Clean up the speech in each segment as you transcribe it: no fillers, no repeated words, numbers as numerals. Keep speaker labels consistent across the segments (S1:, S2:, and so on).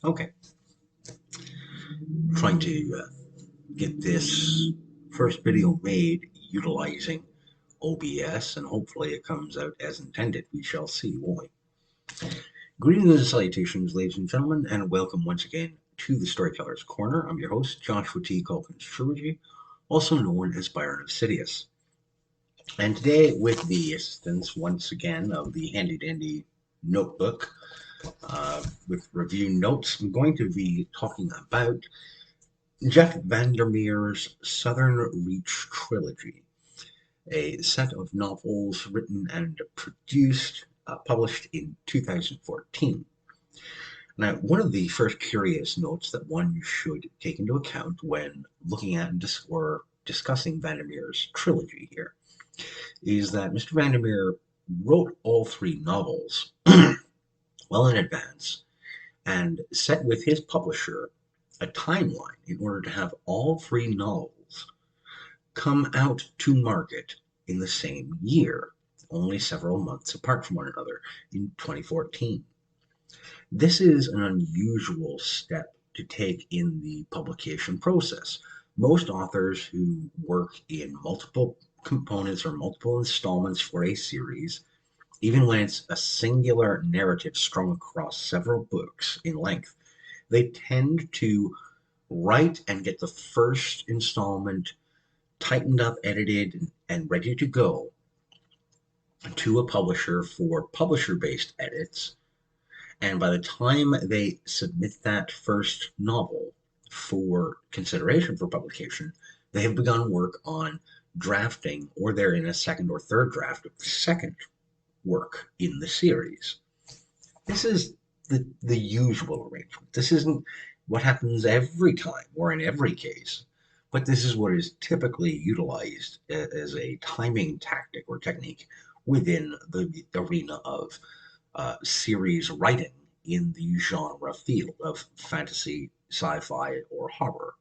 S1: Okay, trying to get this first video made utilizing OBS, and hopefully it comes out as intended. We shall see, won't we? Greetings and salutations, ladies and gentlemen, and welcome once again to the Storyteller's Corner. I'm your host, Joshua T. Calkins-Treworgy, also known as Byron of Sidious. And today, with the assistance once again of the handy dandy notebook with review notes, I'm going to be talking about Jeff Vandermeer's Southern Reach Trilogy, a set of novels written and produced, published in 2014. Now, one of the first curious notes that one should take into account when looking at or discussing Vandermeer's trilogy here is that Mr. Vandermeer wrote all three novels well in advance and set with his publisher a timeline in order to have all three novels come out to market in the same year, only several months apart from one another in 2014. This is an unusual step to take in the publication process. Most authors who work in multiple components or multiple installments for a series, even when it's a singular narrative strung across several books in length, they tend to write and get the first installment tightened up, edited, and ready to go to a publisher for publisher-based edits. And by the time they submit that first novel for consideration for publication, they have begun work on drafting, or they're in a second or third draft of the second work in the series. This is the usual arrangement. This isn't what happens every time or in every case, but this is what is typically utilized as a timing tactic or technique within the arena of series writing in the genre field of fantasy, sci-fi, or horror.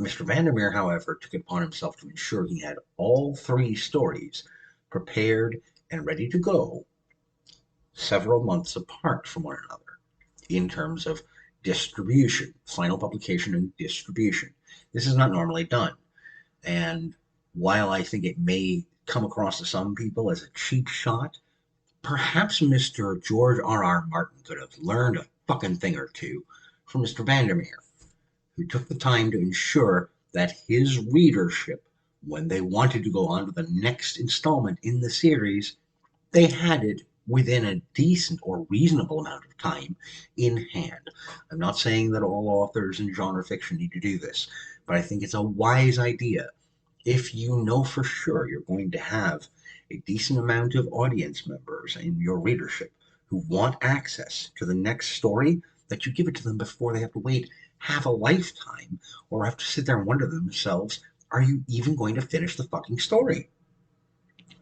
S1: Mr. Vandermeer, however, took it upon himself to ensure he had all three stories prepared and ready to go several months apart from one another in terms of distribution, final publication and distribution. This is not normally done. And while I think it may come across to some people as a cheap shot, perhaps Mr. George R.R. Martin could have learned a fucking thing or two from Mr. Vandermeer, who took the time to ensure that his readership, when they wanted to go on to the next installment in the series, they had it within a decent or reasonable amount of time in hand. I'm not saying that all authors in genre fiction need to do this, but I think it's a wise idea if you know for sure you're going to have a decent amount of audience members in your readership who want access to the next story, that you give it to them before they have to wait half a lifetime or have to sit there and wonder to themselves, are you even going to finish the fucking story?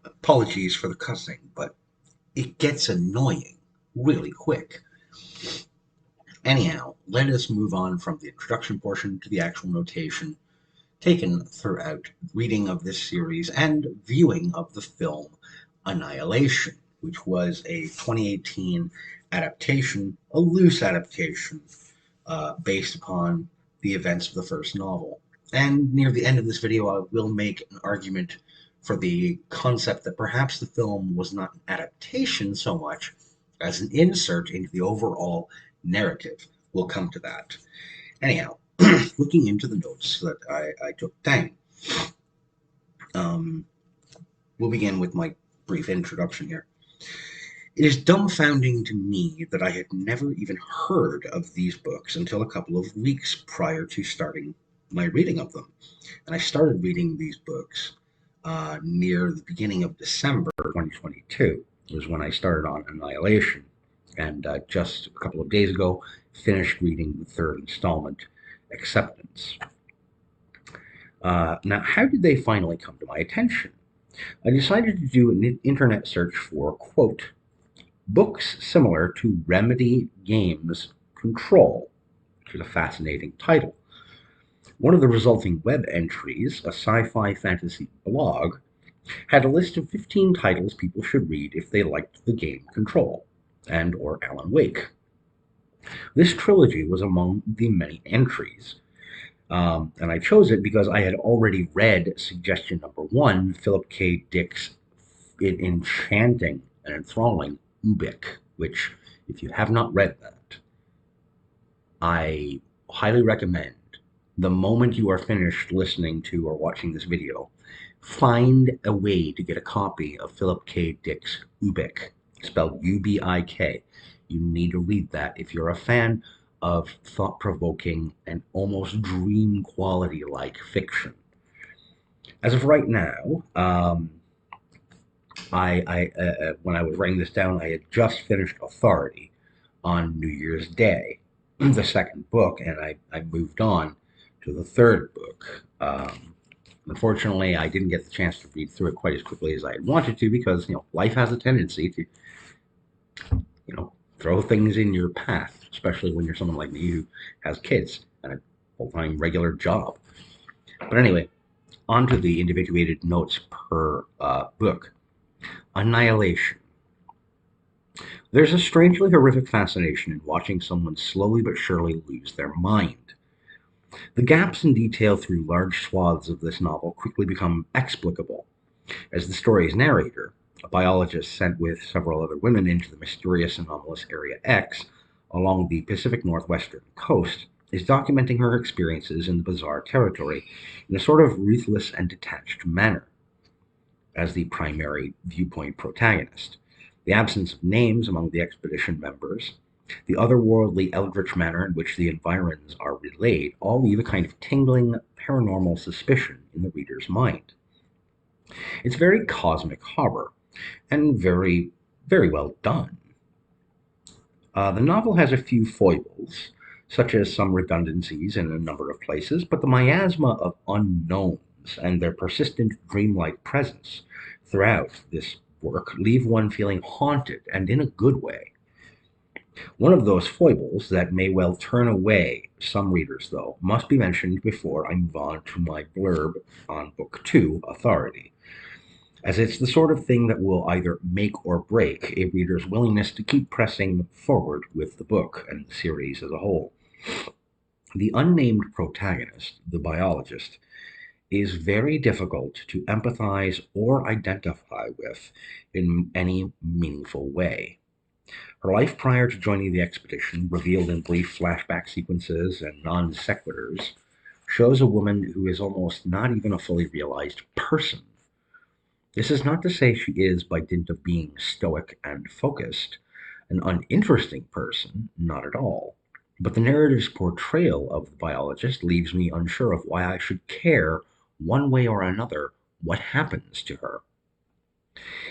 S1: Apologies for the cussing, but it gets annoying really quick. Anyhow, let us move on from the introduction portion to the actual notation taken throughout reading of this series and viewing of the film Annihilation, which was a 2018 adaptation, a loose adaptation, based upon the events of the first novel. And near the end of this video, I will make an argument for the concept that perhaps the film was not an adaptation so much as an insert into the overall narrative. We'll come to that. Anyhow, looking into the notes that I took down, we'll begin with my brief introduction here. It is dumbfounding to me that I had never even heard of these books until a couple of weeks prior to starting my reading of them. And I started reading these books near the beginning of December 2022, was when I started on Annihilation. And just a couple of days ago, finished reading the third installment, Acceptance. Now, how did they finally come to my attention? I decided to do an internet search for, quote, books similar to Remedy Games' Control, which is a fascinating title. One of the resulting web entries, a sci-fi fantasy blog, had a list of 15 titles people should read if they liked the game Control and or Alan Wake. This trilogy was among the many entries, and I chose it because I had already read suggestion number one, Philip K. Dick's enchanting and enthralling Ubik, which, if you have not read that, I highly recommend the moment you are finished listening to or watching this video, find a way to get a copy of Philip K. Dick's Ubik, spelled Ubik. You need to read that if you're a fan of thought provoking and almost dream quality like fiction. As of right now, when I was writing this down, I had just finished Authority on New Year's Day, the second book, and I moved on to the third book. Unfortunately, I didn't get the chance to read through it quite as quickly as I had wanted to because life has a tendency to throw things in your path, especially when you're someone like me who has kids and a full-time regular job. But anyway, on to the individuated notes per book. Annihilation. There's a strangely horrific fascination in watching someone slowly but surely lose their mind. The gaps in detail through large swaths of this novel quickly become explicable, as the story's narrator, a biologist sent with several other women into the mysterious anomalous Area X along the Pacific Northwestern coast, is documenting her experiences in the bizarre territory in a sort of ruthless and detached manner. As the primary viewpoint protagonist, the absence of names among the expedition members, the otherworldly eldritch manner in which the environs are relayed all leave a kind of tingling paranormal suspicion in the reader's mind. It's very cosmic horror, and very, very well done. The novel has a few foibles, such as some redundancies in a number of places, but the miasma of unknowns and their persistent dreamlike presence throughout this work leave one feeling haunted and in a good way. One of those foibles that may well turn away some readers, though, must be mentioned before I move on to my blurb on Book 2, Authority, as it's the sort of thing that will either make or break a reader's willingness to keep pressing forward with the book and the series as a whole. The unnamed protagonist, the biologist, is very difficult to empathize or identify with in any meaningful way. Her life prior to joining the expedition, revealed in brief flashback sequences and non sequiturs, shows a woman who is almost not even a fully realized person. This is not to say she is, by dint of being stoic and focused, an uninteresting person, not at all. But the narrative's portrayal of the biologist leaves me unsure of why I should care, one way or another, what happens to her.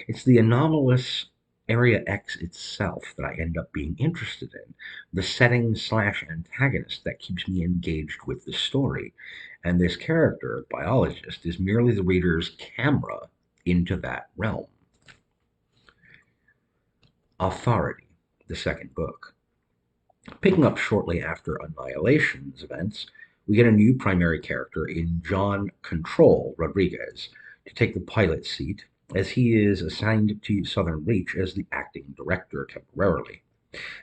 S1: It's the anomalous Area X itself that I end up being interested in, the setting slash antagonist that keeps me engaged with the story. And this character, biologist, is merely the reader's camera into that realm. Authority, the second book. Picking up shortly after Annihilation's events, we get a new primary character in John Control Rodriguez to take the pilot seat, as he is assigned to Southern Reach as the acting director temporarily.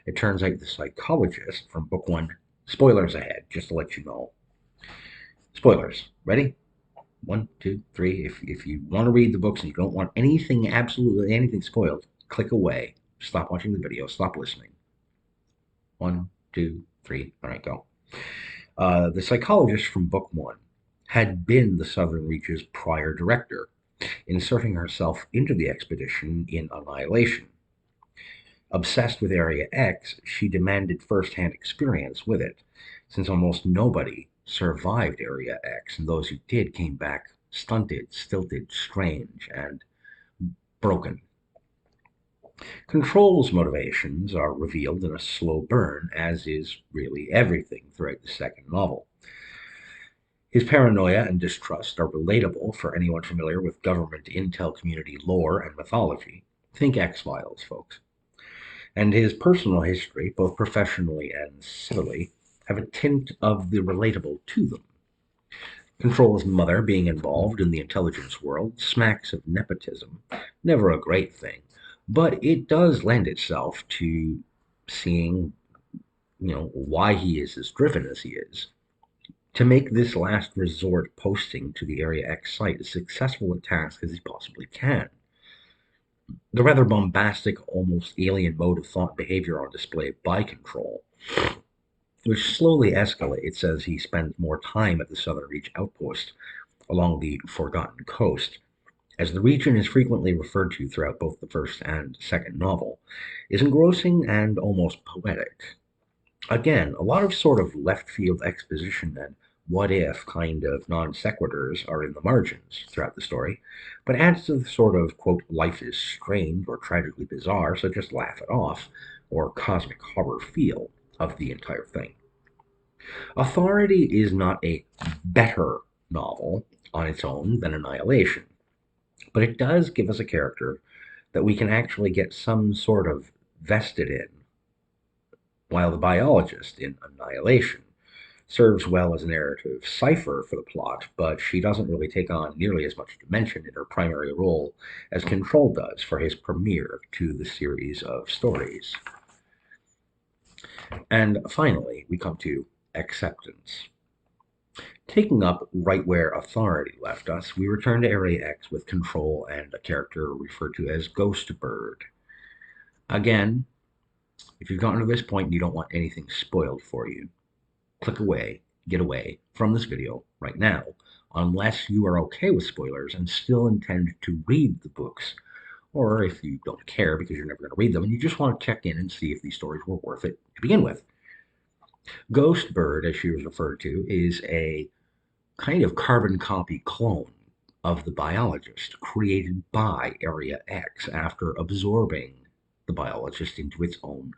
S1: It turns out the psychologist from book one, spoilers ahead, just to let you know. Spoilers. Ready? 1, 2, 3. If you want to read the books and you don't want anything, absolutely anything spoiled, click away. Stop watching the video. Stop listening. 1, 2, 3. All right, go. The psychologist from book one had been the Southern Reach's prior director, inserting herself into the expedition in Annihilation. Obsessed with Area X, she demanded first-hand experience with it, since almost nobody survived Area X, and those who did came back stunted, stilted, strange, and broken. Control's motivations are revealed in a slow burn, as is really everything throughout the second novel. His paranoia and distrust are relatable for anyone familiar with government intel community lore and mythology. Think X-Files, folks. And his personal history, both professionally and civilly, have a tint of the relatable to them. Control's mother being involved in the intelligence world smacks of nepotism, never a great thing, but it does lend itself to seeing why he is as driven as he is, to make this last resort posting to the Area X site as successful a task as he possibly can. The rather bombastic, almost alien mode of thought and behavior on display by Control, which slowly escalates as he spends more time at the Southern Reach outpost along the Forgotten Coast, as the region is frequently referred to throughout both the first and second novel, is engrossing and almost poetic. Again, a lot of sort of left field exposition and what if kind of non sequiturs are in the margins throughout the story, but adds to the sort of, quote, life is strange or tragically bizarre, so just laugh it off, or cosmic horror feel of the entire thing. Authority is not a better novel on its own than Annihilation, but it does give us a character that we can actually get some sort of vested in, while the biologist in Annihilation serves well as a narrative cipher for the plot, but she doesn't really take on nearly as much dimension in her primary role as Control does for his premiere to the series of stories. And finally, we come to acceptance. Taking up right where Authority left us, we return to Area X with Control and a character referred to as Ghost Bird. Again, if you've gotten to this point and you don't want anything spoiled for you, click away, get away from this video right now, unless you are okay with spoilers and still intend to read the books, or if you don't care because you're never going to read them and you just want to check in and see if these stories were worth it to begin with. Ghost Bird, as she was referred to, is a kind of carbon copy clone of the biologist created by Area X after absorbing the biologist into its own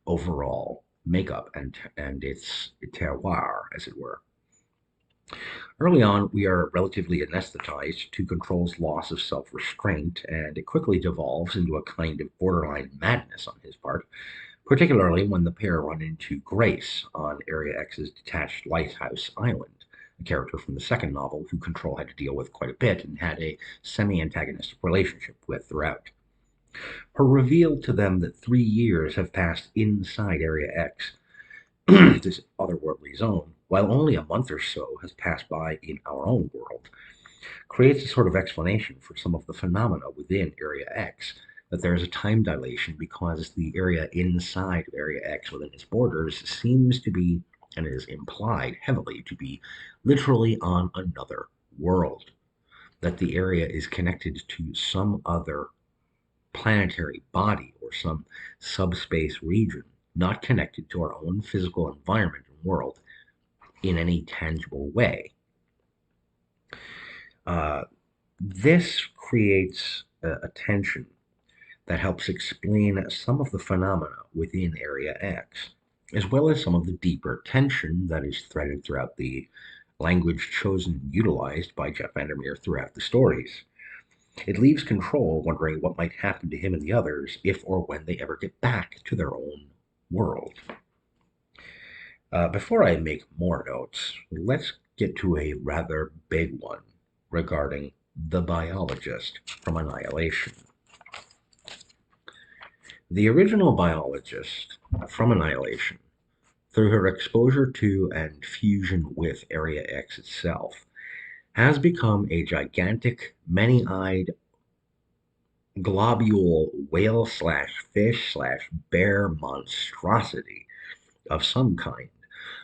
S1: overall makeup and its terroir, as it were. Early on, we are relatively anesthetized to Control's loss of self restraint, and it quickly devolves into a kind of borderline madness on his part, particularly when the pair run into Grace on Area X's detached lighthouse island, a character from the second novel who Control had to deal with quite a bit and had a semi antagonistic relationship with throughout. Her reveal to them that 3 years have passed inside Area X, this otherworldly zone, while only a month or so has passed by in our own world, creates a sort of explanation for some of the phenomena within Area X, that there is a time dilation because the area inside of Area X within its borders seems to be, and is implied heavily to be, literally on another world, that the area is connected to some other planetary body or some subspace region, not connected to our own physical environment and world in any tangible way. This creates a tension that helps explain some of the phenomena within Area X, as well as some of the deeper tension that is threaded throughout the language chosen and utilized by Jeff Vandermeer throughout the stories. It leaves Control wondering what might happen to him and the others if or when they ever get back to their own world. Before I make more notes, let's get to a rather big one regarding the biologist from Annihilation. The original biologist from Annihilation, through her exposure to and fusion with Area X itself, has become a gigantic, many-eyed, globule whale slash fish slash bear monstrosity of some kind,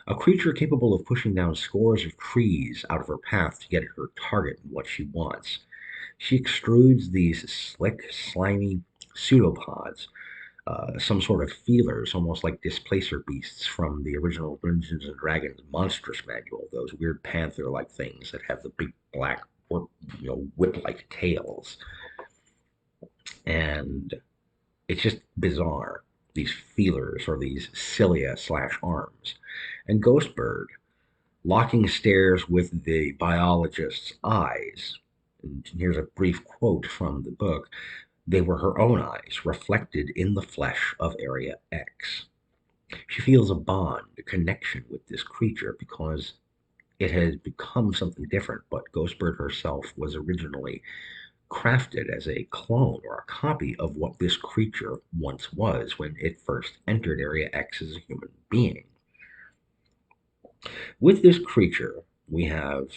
S1: a creature capable of pushing down scores of trees out of her path to get at her target and what she wants. She extrudes these slick, slimy pseudopods, some sort of feelers, almost like displacer beasts from the original Dungeons and Dragons Monstrous Manual, those weird panther-like things that have the big black, whip-like tails. And it's just bizarre, these feelers or these cilia slash arms. And Ghostbird, locking stares with the biologist's eyes. And here's a brief quote from the book. They were her own eyes, reflected in the flesh of Area X. She feels a bond, a connection with this creature because it has become something different, but Ghostbird herself was originally crafted as a clone or a copy of what this creature once was when it first entered Area X as a human being. With this creature, we have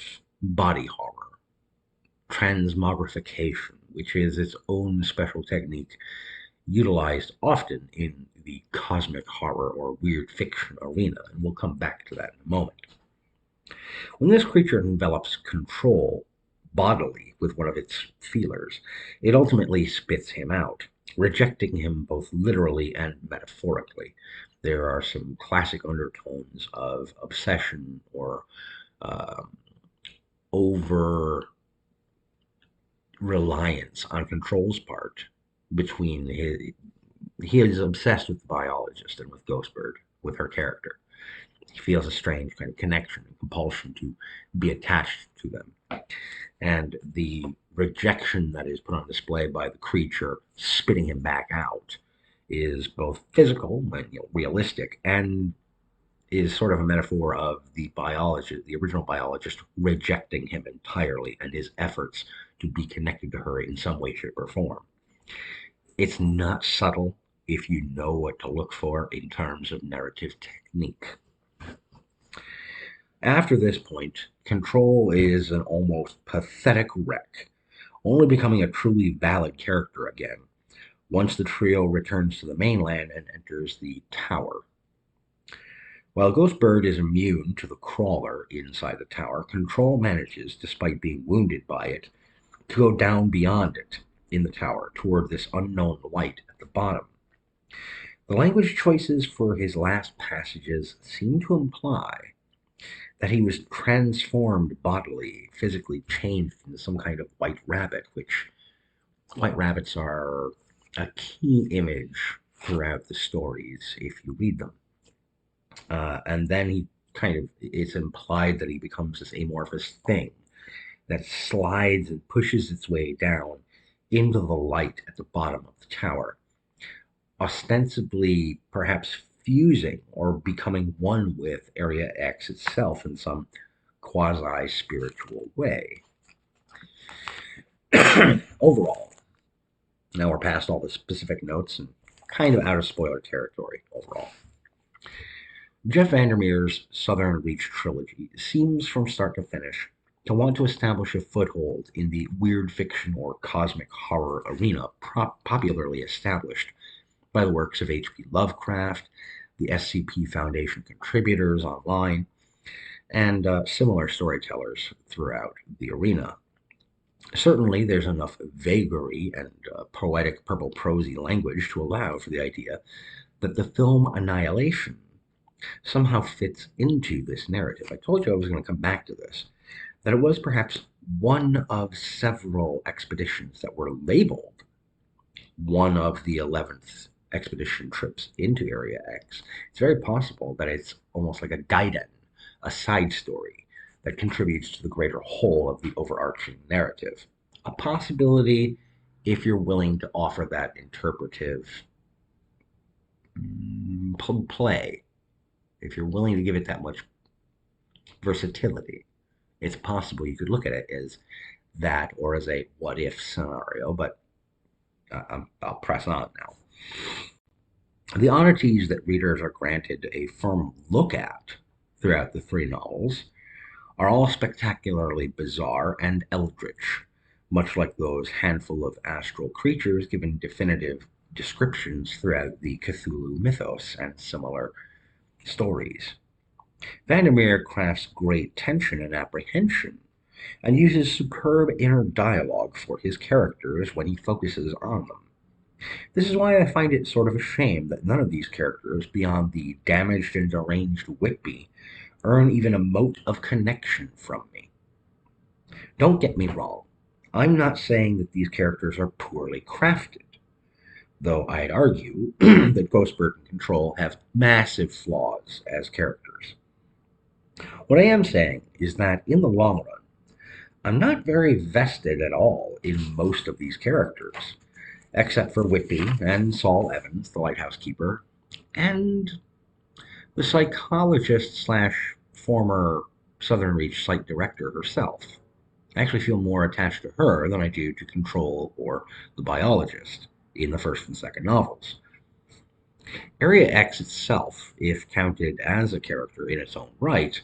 S1: body horror, transmogrification, which is its own special technique utilized often in the cosmic horror or weird fiction arena, and we'll come back to that in a moment. When this creature envelops control bodily with one of its feelers, it ultimately spits him out, rejecting him both literally and metaphorically. There are some classic undertones of obsession or um, over reliance on Control's part between he is obsessed with the biologist and with Ghostbird, with her character. He feels a strange kind of connection and compulsion to be attached to them. And the rejection that is put on display by the creature spitting him back out is both physical and realistic, and is sort of a metaphor of the biologist, the original biologist, rejecting him entirely and his efforts to be connected to her in some way, shape, or form. It's not subtle if you know what to look for in terms of narrative technique. After this point, Control is an almost pathetic wreck, only becoming a truly valid character again once the trio returns to the mainland and enters the tower. While Ghostbird is immune to the crawler inside the tower, Control manages, despite being wounded by it, to go down beyond it in the tower toward this unknown light at the bottom. The language choices for his last passages seem to imply that he was transformed bodily, physically changed into some kind of white rabbit, which white rabbits are a key image throughout the stories if you read them. And then he kind of, it's implied that he becomes this amorphous thing that slides and pushes its way down into the light at the bottom of the tower, ostensibly perhaps fusing or becoming one with Area X itself in some quasi spiritual way. Overall, now we're past all the specific notes and kind of out of spoiler territory overall. Jeff Vandermeer's Southern Reach Trilogy seems from start to finish to want to establish a foothold in the weird fiction or cosmic horror arena popularly established by the works of H.P. Lovecraft, the SCP Foundation contributors online, and similar storytellers throughout the arena. Certainly, there's enough vagary and poetic purple prosy language to allow for the idea that the film Annihilation somehow fits into this narrative. I told you I was going to come back to this, that it was perhaps one of several expeditions that were labeled one of the 11th expedition trips into Area X. It's very possible that it's almost like a gaiden, a side story that contributes to the greater whole of the overarching narrative. A possibility if you're willing to offer that interpretive play, if you're willing to give it that much versatility, it's possible you could look at it as that or as a what if scenario, but I'll press on now. The oddities that readers are granted a firm look at throughout the three novels are all spectacularly bizarre and eldritch, much like those handful of astral creatures given definitive descriptions throughout the Cthulhu mythos and similar stories. Vandermeer crafts great tension and apprehension, and uses superb inner dialogue for his characters when he focuses on them. This is why I find it sort of a shame that none of these characters, beyond the damaged and deranged Whitby, earn even a mote of connection from me. Don't get me wrong, I'm not saying that these characters are poorly crafted, though I'd argue that Ghostbird and Control have massive flaws as characters. What I am saying is that in the long run, I'm not very vested at all in most of these characters, except for Whitby and Saul Evans, the lighthouse keeper, and the psychologist slash former Southern Reach site director herself. I actually feel more attached to her than I do to Control or the biologist in the first and second novels. Area X itself, if counted as a character in its own right,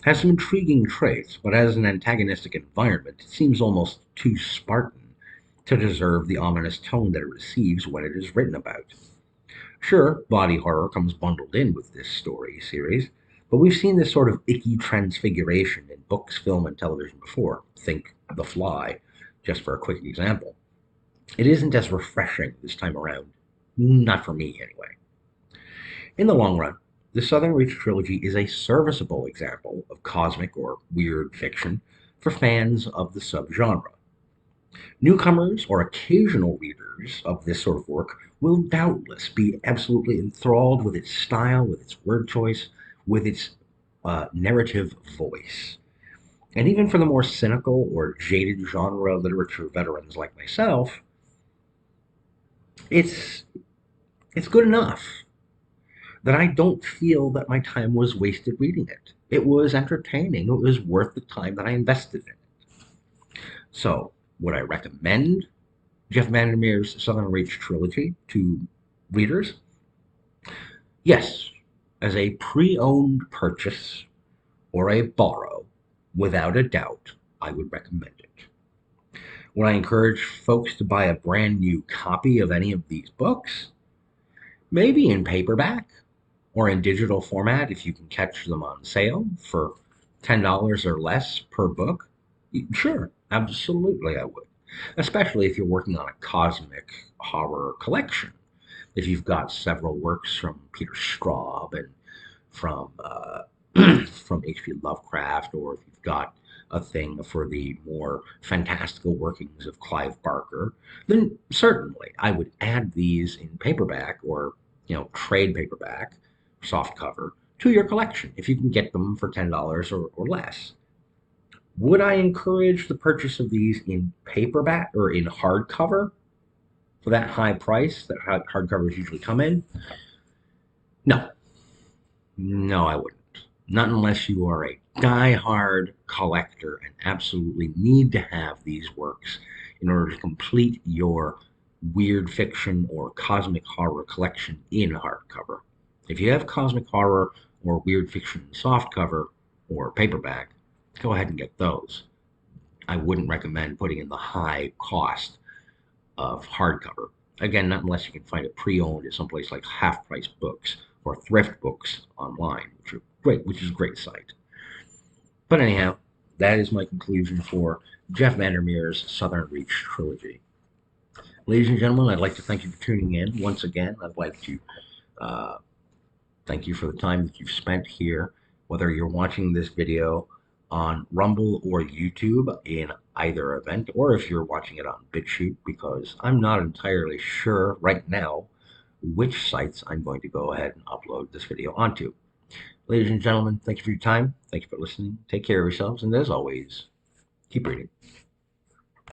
S1: Has some intriguing traits, but as an antagonistic environment, it seems almost too Spartan to deserve the ominous tone that it receives when it is written about. Sure, body horror comes bundled in with this story series, but we've seen this sort of icky transfiguration in books, film, and television before. Think The Fly, just for a quick example. It isn't as refreshing this time around. Not for me, anyway. In the long run, the Southern Reach Trilogy is a serviceable example of cosmic or weird fiction for fans of the subgenre. Newcomers or occasional readers of this sort of work will doubtless be absolutely enthralled with its style, with its word choice, with its narrative voice. And even for the more cynical or jaded genre literature veterans like myself, it's it's good enough that I don't feel that my time was wasted reading it. It was entertaining. It was worth the time that I invested in it. So, would I recommend Jeff Vandermeer's Southern Reach trilogy to readers? Yes, as a pre owned purchase or a borrow, without a doubt, I would recommend it. Would I encourage folks to buy a brand new copy of any of these books? Maybe in paperback or in digital format if you can catch them on sale for $10 or less per book. Sure, absolutely, I would. Especially if you're working on a cosmic horror collection. If you've got several works from Peter Straub and from from H.P. Lovecraft, or if you've got a thing for the more fantastical workings of Clive Barker, then certainly I would add these in paperback or trade paperback, soft cover to your collection if you can get them for $10 or less. Would I encourage the purchase of these in paperback or in hardcover for that high price that hardcovers usually come in? No, no, I wouldn't. Not unless you are a die-hard collector and absolutely need to have these works in order to complete your weird fiction or cosmic horror collection in hardcover. If you have cosmic horror or weird fiction softcover or paperback, go ahead and get those. I wouldn't recommend putting in the high cost of hardcover. Again, not unless you can find it pre-owned at someplace like Half Price Books or Thrift Books online, which is a great site. But anyhow, that is my conclusion for Jeff Vandermeer's Southern Reach trilogy. Ladies and gentlemen, I'd like to thank you for tuning in. Once again, I'd like to uh, thank you for the time that you've spent here, whether you're watching this video on Rumble or YouTube in either event, or if you're watching it on BitChute, because I'm not entirely sure right now which sites I'm going to go ahead and upload this video onto. Ladies and gentlemen, thank you for your time. Thank you for listening. Take care of yourselves, and as always, keep reading.